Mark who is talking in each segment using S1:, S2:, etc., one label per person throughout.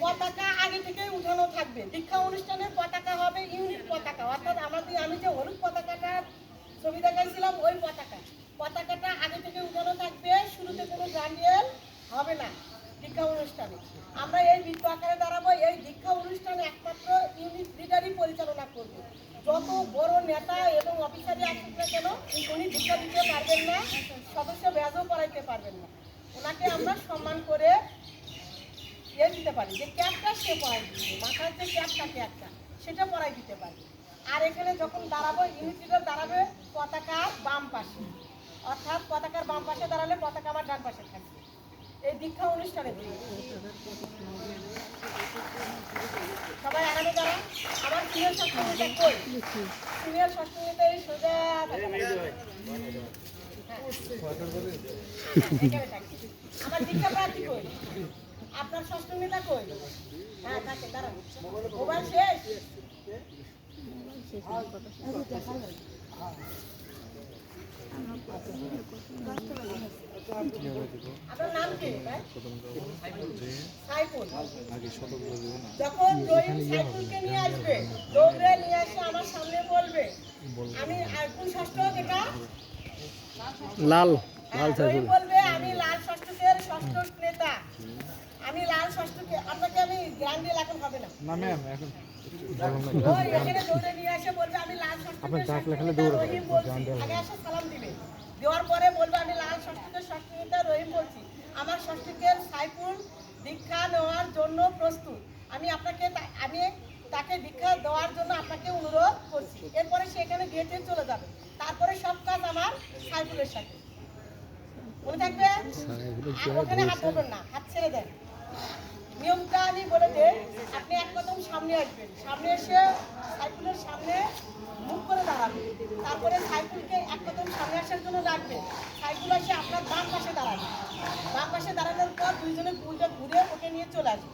S1: পতাকা আগে থেকে উঠানো থাকবে। দীক্ষা অনুষ্ঠানের পতাকা হবে ইউনিট পতাকা, অর্থাৎ আমি যে হলুদ পতাকাটার ছবি দেখাইছিলাম ওই পতাকাটা আগে থেকে উঠানো থাকবে। শুরুতে কোনো ব্যান্ডেল হবে না দীক্ষা অনুষ্ঠানে। আমরা এই বৃত্ত আকারে দাঁড়াবো। এই দীক্ষা অনুষ্ঠানে একমাত্র ইউনিট লিডারই পরিচালনা করবে। যত বড় নেতা এবং অফিসারই আসুক না কেন উনি দীক্ষা দিতে পারবেন না, সদস্য ব্যাজও করাইতে পারবেন না। ওনাকে আমরা সম্মান করে দিতে পারি, যে ক্যাপটা সে পড়াই দিবে, মাথায় যে ক্যাপ থাকে একটা সেটা পড়াই দিতে পারি। আর এখানে যখন দাঁড়াবো ইউনিট লিডার দাঁড়াবে পতাকার বাম পাশে, অর্থাৎ পতাকার বাম পাশে দাঁড়ালে পতাকা আমার ডান পাশে থাকবে। এই দীক্ষা অনুষ্ঠানে সবাই আগামী দ্বারা আমার সিনিয়র ষষ্ঠীটা কই, সিনিয়র ষষ্ঠীতে এই সোজা আমার দীক্ষা প্রার্থী কই, আপনার ষষ্ঠ নেতা কই? হ্যাঁ থাকে, দাঁড়ান মোবাইল শেষ। আপনার নাম কি? সাইফুল। যখন রহিম সাইফুলকে নিয়ে আসবে, দৌড়ে নিয়ে আসে আমার সামনে বলবে আমি কোন ষষ্ঠ, এটা
S2: লাল
S1: রহিম বলবে আমি লাল ষষ্ঠকের ষষ্ঠ নেতা, আমি লাল ষষ্ঠকে। আপনাকে আমি জ্ঞান দিয়ে এখন হবে না ম্যাম, এখন এখানে দৌড়ে নিয়ে আসে বলবে আমি লাল ষষ্ঠকের ষষ্ঠ নেতা রহিম বলছি। আগে এসে সালাম দিবে, দেওয়ার পরে বলবে আমি লাল ষষ্ঠকের ষষ্ঠ নেতা রহিম বলছি, আমার ষষ্ঠকের সাইফুল দীক্ষা নেওয়ার জন্য প্রস্তুত। আমি তাকে দীক্ষা দেওয়ার জন্য আপনাকে অনুরোধ করছি। এরপরে সেখানে গেটে চলে যাবে। তারপরে সব কাজ আমার সাইফুলের সাথে মনে থাকবে। ওখানে হাত ধরবেন না, হাত ছেড়ে দেন। নিয়মটা আমি বলে দেই, আপনি এক কদম সামনে আসবেন, সামনে এসে সাইফুলের সামনে মুখ করে দাঁড়াবেন। তারপরে সাইফুলকে এক কদম সামনে আসার জন্য ডাকবেন। সাইফুল এসে আপনার বাম পাশে দাঁড়াবে। বাম পাশে দাঁড়ানোর পর দুইজনে দুইটা ঘুরে ওকে নিয়ে চলে আসবে।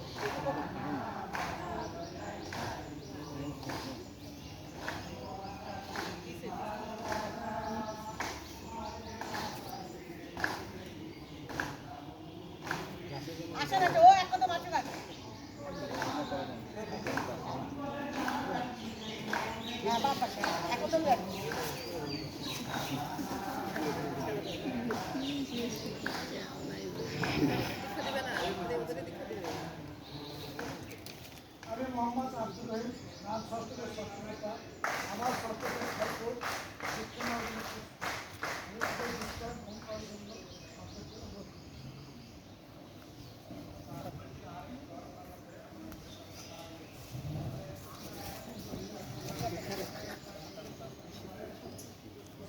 S1: আসে না, ও এক কদম আসে না। হ্যাঁ বাম পাশে এক কদম রাখবেন।
S3: আমি মোহাম্মদ আব্দুল রহিম, নাম ষষ্ঠকের ষষ্ঠ নেতা, আমার ষষ্ঠকের ষষ্ঠ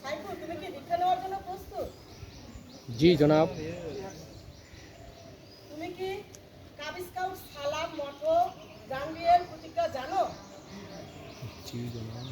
S1: সাইফুল, তুমি কি দীক্ষা নেওয়ার জন্য প্রস্তুত?
S2: জি জনাব।
S1: তুমি কি কাব স্কাউট, সালাম, মঠো, গাঙ্গিয়ের প্রতিজ্ঞা জানো?
S2: জি জনাব।